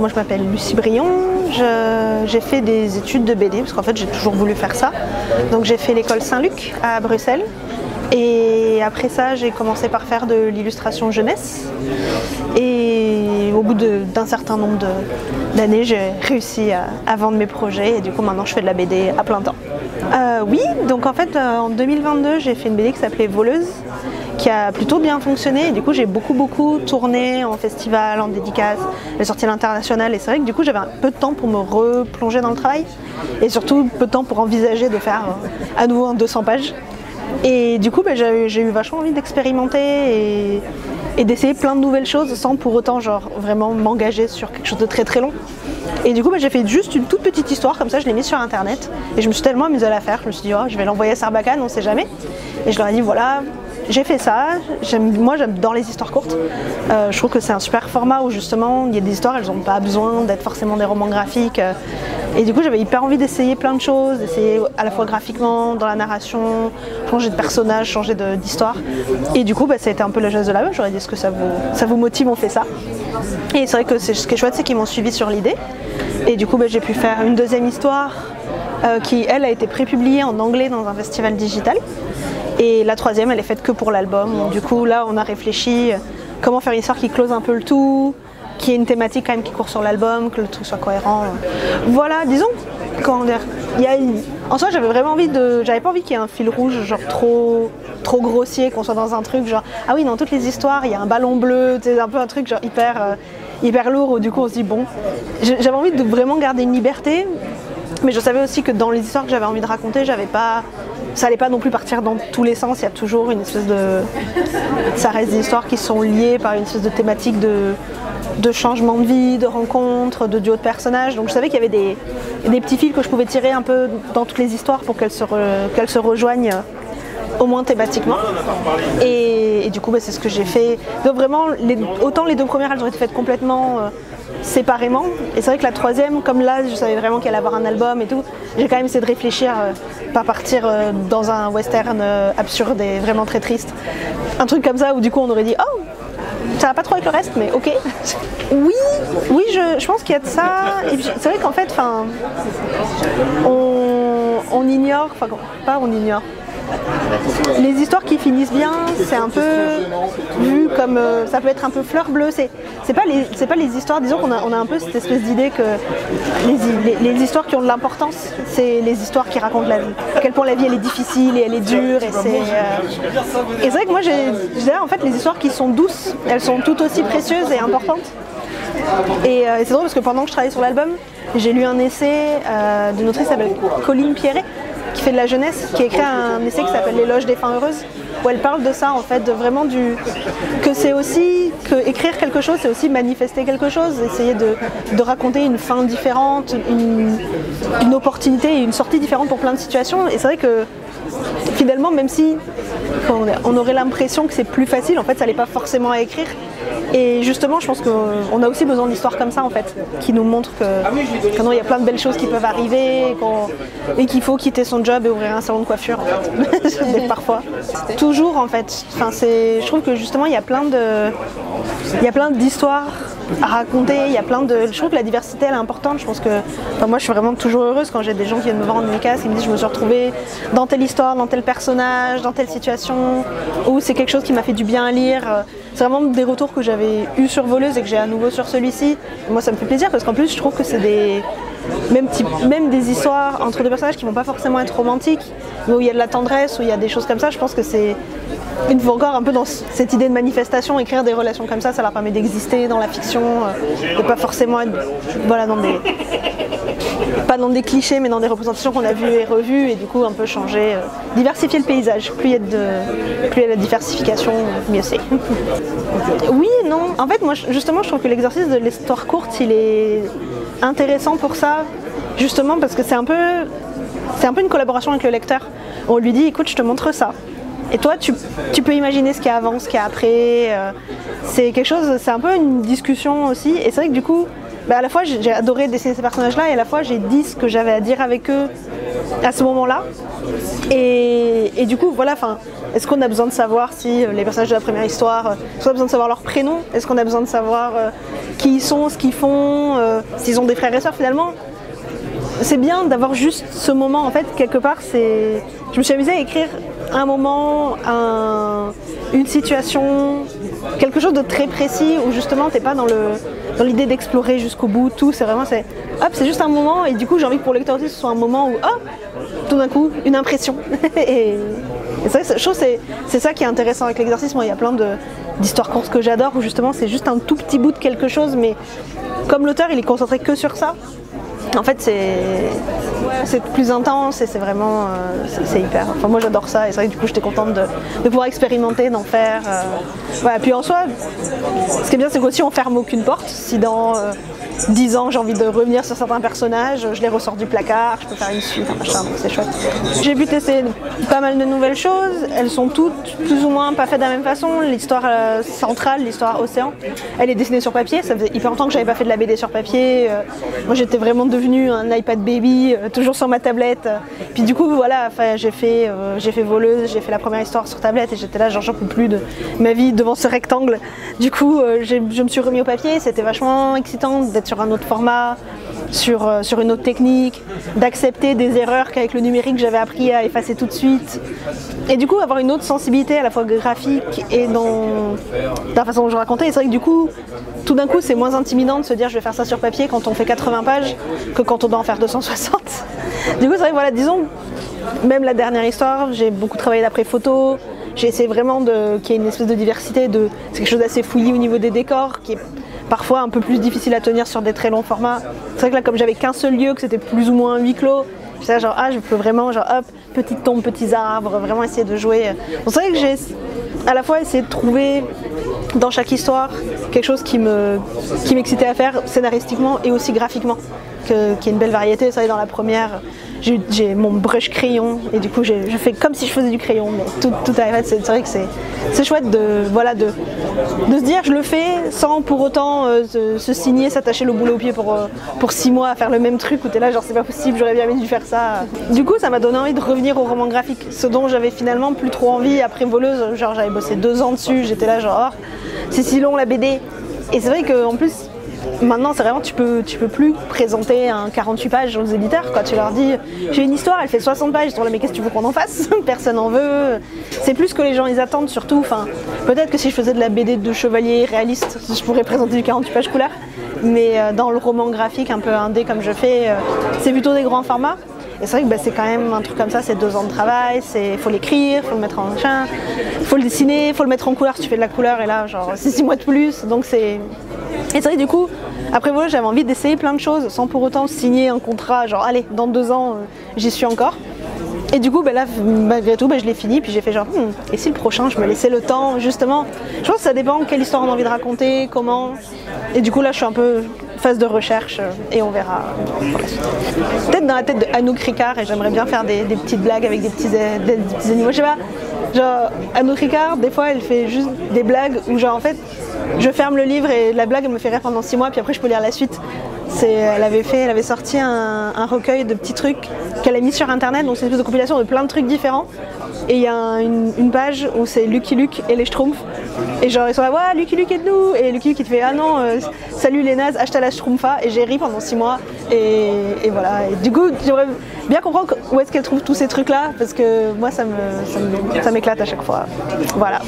moi je m'appelle Lucie Brion, j'ai fait des études de BD parce qu'en fait j'ai toujours voulu faire ça. Donc j'ai fait l'école Saint-Luc à Bruxelles et après ça j'ai commencé par faire de l'illustration jeunesse et au bout d'un certain nombre d'années j'ai réussi à vendre mes projets et du coup maintenant je fais de la BD à plein temps. Oui, donc en fait en 2022 j'ai fait une BD qui s'appelait Voleuse, qui a plutôt bien fonctionné et du coup j'ai beaucoup tourné en festival, en dédicace, j'ai sorti à l'international et c'est vrai que du coup j'avais un peu de temps pour me replonger dans le travail et surtout peu de temps pour envisager de faire à nouveau un 200 pages et du coup j'ai eu vachement envie d'expérimenter et d'essayer plein de nouvelles choses sans pour autant genre vraiment m'engager sur quelque chose de très long. Et du coup j'ai fait juste une toute petite histoire comme ça, je l'ai mise sur internet et je me suis tellement amusée à la faire, je me suis dit oh, je vais l'envoyer à Sarbacane, on sait jamais. Et je leur ai dit voilà, j'ai fait ça, moi j'adore les histoires courtes, je trouve que c'est un super format où justement il y a des histoires, elles n'ont pas besoin d'être forcément des romans graphiques. Et du coup j'avais hyper envie d'essayer plein de choses, d'essayer à la fois graphiquement, dans la narration, changer de personnage, changer d'histoire. Et du coup ça a été un peu la geste de la meuf, j'aurais dit est-ce que ça vous motive, on fait ça. Et c'est vrai que ce qui est chouette c'est qu'ils m'ont suivi sur l'idée. Et du coup j'ai pu faire une deuxième histoire qui elle a été prépubliée en anglais dans un festival digital. Et la troisième elle est faite que pour l'album. Du coup là on a réfléchi comment faire une histoire qui close un peu le tout, qui ait une thématique quand même qui court sur l'album, que le truc soit cohérent. Voilà, disons, comment dire, en soi j'avais vraiment envie j'avais pas envie qu'il y ait un fil rouge genre trop grossier, qu'on soit dans un truc genre ah oui dans toutes les histoires il y a un ballon bleu, c'est un peu un truc genre hyper lourd où du coup on se dit bon, j'avais envie de vraiment garder une liberté, mais je savais aussi que dans les histoires que j'avais envie de raconter, ça allait pas non plus partir dans tous les sens, il y a toujours une espèce ça reste des histoires qui sont liées par une espèce de thématique de changement de vie, de rencontres, de duo de personnages. Donc je savais qu'il y avait des petits fils que je pouvais tirer un peu dans toutes les histoires pour qu'elles se rejoignent au moins thématiquement. Et du coup c'est ce que j'ai fait. Donc vraiment, autant les deux premières elles ont été faites complètement séparément. Et c'est vrai que la troisième, comme là je savais vraiment qu'elle allait avoir un album et tout, j'ai quand même essayé de réfléchir, pas partir dans un western absurde et vraiment très triste. Un truc comme ça où du coup on aurait dit oh ça va pas trop avec le reste, mais ok. Oui, je pense qu'il y a de ça. Et puis c'est vrai qu'en fait, on ignore, les histoires qui finissent bien, c'est un peu vu comme ça peut être un peu fleur bleue. C'est pas les histoires, disons qu'on a un peu cette espèce d'idée que les histoires qui ont de l'importance, c'est les histoires qui racontent la vie. À quel point la vie elle est difficile et elle est dure et c'est vrai que moi j'ai en fait les histoires qui sont douces, elles sont tout aussi précieuses et importantes. Et c'est drôle parce que pendant que je travaillais sur l'album, j'ai lu un essai d'une autrice qui s'appelle Colline Pierret, qui fait de la jeunesse, qui a écrit un essai qui s'appelle L'éloge des fins heureuses, où elle parle de ça en fait, de vraiment que c'est aussi, que écrire quelque chose c'est aussi manifester quelque chose, essayer de raconter une fin différente, une opportunité et une sortie différente pour plein de situations. Et c'est vrai que finalement même si on aurait l'impression que c'est plus facile, en fait ça l'est pas forcément à écrire. Et justement, je pense qu'on a aussi besoin d'histoires comme ça en fait, qui nous montrent que non, il y a plein de belles choses qui peuvent arriver et qu'il faut quitter son job et ouvrir un salon de coiffure en fait. Parfois. Toujours en fait. Enfin, je trouve que justement il y a plein d'histoires à raconter, je trouve que la diversité elle est importante. Je pense que moi je suis vraiment toujours heureuse quand j'ai des gens qui viennent me voir en dédicace, qui me disent je me suis retrouvée dans telle histoire, dans tel personnage, dans telle situation, ou c'est quelque chose qui m'a fait du bien à lire. C'est vraiment des retours que j'avais eu sur Voleuse et que j'ai à nouveau sur celui-ci. Moi ça me fait plaisir parce qu'en plus je trouve que c'est même des histoires entre deux personnages qui vont pas forcément être romantiques, mais où il y a de la tendresse, où il y a des choses comme ça. Je pense que c'est une fois encore un peu dans cette idée de manifestation, écrire des relations comme ça leur permet d'exister dans la fiction, de pas forcément être pas dans des clichés mais dans des représentations qu'on a vues et revues et du coup un peu changer, diversifier le paysage. Plus il y a la diversification, mieux c'est. Oui et non, en fait moi justement je trouve que l'exercice de l'histoire courte il est intéressant pour ça, justement parce que c'est un peu une collaboration avec le lecteur. On lui dit écoute je te montre ça. Et toi, tu peux imaginer ce qu'il y a avant, ce qu'il y a après. C'est quelque chose, c'est un peu une discussion aussi. Et c'est vrai que du coup, à la fois j'ai adoré dessiner ces personnages-là et à la fois j'ai dit ce que j'avais à dire avec eux à ce moment-là. Et Et du coup, voilà, est-ce qu'on a besoin de savoir si les personnages de la première histoire, est-ce qu'on a besoin de savoir leur prénom? Est-ce qu'on a besoin de savoir qui ils sont, ce qu'ils font, s'ils ont des frères et sœurs finalement? C'est bien d'avoir juste ce moment, en fait, quelque part, je me suis amusée à écrire un moment, une situation, quelque chose de très précis où justement t'es pas dans l'idée d'explorer jusqu'au bout, tout, c'est vraiment, c'est juste un moment et du coup j'ai envie que pour le lecteur aussi ce soit un moment où, tout d'un coup, une impression. et c'est vrai, je trouve que c'est ça qui est intéressant avec l'exercice. Moi, il y a plein d'histoires courtes que j'adore où justement c'est juste un tout petit bout de quelque chose, mais comme l'auteur il est concentré que sur ça, en fait c'est plus intense et c'est vraiment c'est hyper. Enfin moi j'adore ça et c'est vrai que du coup j'étais contente de pouvoir expérimenter, d'en faire. Voilà. Puis en soi, ce qui est bien c'est qu'aussi on ferme aucune porte. Si dans 10 ans j'ai envie de revenir sur certains personnages, je les ressors du placard, je peux faire une suite, un machin, donc c'est chouette. J'ai pu tester pas mal de nouvelles choses, elles sont toutes plus ou moins pas faites de la même façon. L'histoire centrale, l'histoire Océan, elle est dessinée sur papier, ça faisait hyper longtemps que j'avais pas fait de la BD sur papier. Moi j'étais vraiment devenue un iPad baby, toujours sur ma tablette. Puis du coup voilà, j'ai fait Voleuse, j'ai fait la première histoire sur tablette et j'étais là genre j'en peux plus de ma vie devant ce rectangle. Du coup je me suis remis au papier, c'était vachement excitant d'être sur un autre format, sur une autre technique, d'accepter des erreurs qu'avec le numérique j'avais appris à effacer tout de suite. Et du coup avoir une autre sensibilité à la fois graphique et dans la façon dont je racontais. Et c'est vrai que du coup, tout d'un coup c'est moins intimidant de se dire je vais faire ça sur papier quand on fait 80 pages que quand on doit en faire 260. Du coup c'est vrai que voilà, disons, même la dernière histoire, j'ai beaucoup travaillé d'après photo, j'ai essayé vraiment qu'il y ait une espèce de diversité, c'est quelque chose d'assez fouillis au niveau des décors, qui est parfois un peu plus difficile à tenir sur des très longs formats. C'est vrai que là comme j'avais qu'un seul lieu, que c'était plus ou moins huis clos, j'étais là genre je peux vraiment genre hop, petites tombes, petits arbres, vraiment essayer de jouer. Donc c'est vrai que j'ai à la fois essayé de trouver dans chaque histoire quelque chose qui m'excitait à faire scénaristiquement et aussi graphiquement, qu'il y ait une belle variété. C'est vrai dans la première, j'ai mon brush crayon et du coup je fais comme si je faisais du crayon, mais tout à fait. C'est vrai que c'est chouette de se dire je le fais sans pour autant se signer, s'attacher le boulot au pied pour 6 mois à faire le même truc où t'es là genre c'est pas possible, j'aurais bien dû faire ça. Du coup ça m'a donné envie de revenir au roman graphique, ce dont j'avais finalement plus trop envie après Voleuse. Genre j'avais bossé 2 ans dessus, j'étais là genre c'est si long la BD. Et c'est vrai qu'en plus maintenant c'est vraiment tu peux plus présenter un 48 pages aux éditeurs quoi. Tu leur dis j'ai une histoire, elle fait 60 pages, ils sont là mais qu'est-ce que tu veux qu'on en fasse? Personne en veut. C'est plus ce que les gens ils attendent surtout. Enfin, peut-être que si je faisais de la BD de chevalier réaliste, je pourrais présenter du 48 pages couleur. Mais dans le roman graphique un peu indé comme je fais, c'est plutôt des grands formats. Et c'est vrai que c'est quand même un truc comme ça, c'est 2 ans de travail, faut l'écrire, faut le mettre en machin, faut le dessiner, faut le mettre en couleur si tu fais de la couleur et là genre c'est 6 mois de plus. Donc c'est. Et c'est vrai du coup, après voilà, j'avais envie d'essayer plein de choses sans pour autant signer un contrat, genre allez, dans 2 ans j'y suis encore. Et du coup là malgré tout je l'ai fini, puis j'ai fait genre et si le prochain je me laissais le temps justement. Je pense que ça dépend quelle histoire on a envie de raconter, comment. Et du coup là je suis un peu phase de recherche et on verra pour la suite. Peut-être dans la tête de Anouk Ricard et j'aimerais bien faire des petites blagues avec des petits animaux. Je sais pas, genre Anouk Ricard des fois elle fait juste des blagues où genre en fait je ferme le livre et la blague elle me fait rire pendant 6 mois puis après je peux lire la suite. Elle avait sorti un recueil de petits trucs qu'elle a mis sur internet, donc c'est une espèce de compilation de plein de trucs différents. Et il y a une page où c'est Lucky Luke et les Schtroumpfs. Et genre ils sont là, ouais, Lucky Luke aide-nous. Et Lucky Luke il te fait, ah non, salut les nazes, achète la Schtroumpfa. Et j'ai ri pendant 6 mois. Et voilà. Et du coup, j'aimerais bien comprendre où est-ce qu'elle trouve tous ces trucs là. Parce que moi ça m'éclate à chaque fois. Voilà.